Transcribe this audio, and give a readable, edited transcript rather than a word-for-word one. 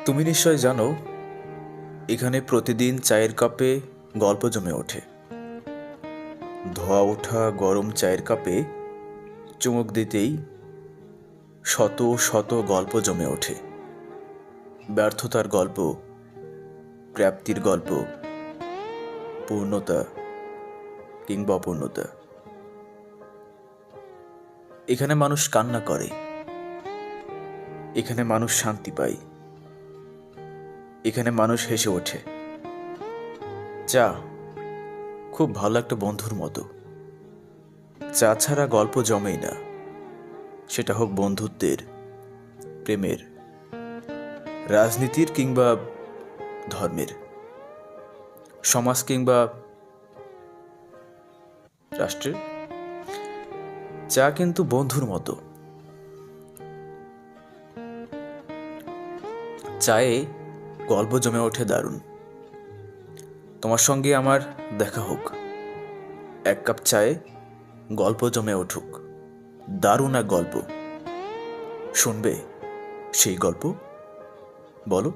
তুমি নিশ্চয় জানো, এখানে প্রতিদিন চায়ের কাপে গল্প জমে ওঠে। ধোয়া ওঠা গরম চায়ের কাপে চুমুক দিতেই শত শত গল্প জমে ওঠে। ব্যর্থতার গল্প, প্রাপ্তির গল্প, পূর্ণতা কিংবা অপূর্ণতা। এখানে মানুষ কান্না করে, এখানে মানুষ শান্তি পায়, এখানে মানুষ হেসে ওঠে। চা খুব ভালো একটা বন্ধুর মতো। চা ছাড়া গল্প জমেই না, সেটা হোক বন্ধুত্বের, প্রেমের, রাজনীতির কিংবা ধর্মের, সমাজ কিংবা রাষ্ট্রের। চা কিন্তু বন্ধুর মতো। চায়ে গল্প জমে ওঠে দারুণ। তোমার সঙ্গে আমার দেখা হোক, এক কাপ চায়ে গল্প জমে উঠুক, দারুণ এক গল্প। শুনবে সেই গল্প? বলো।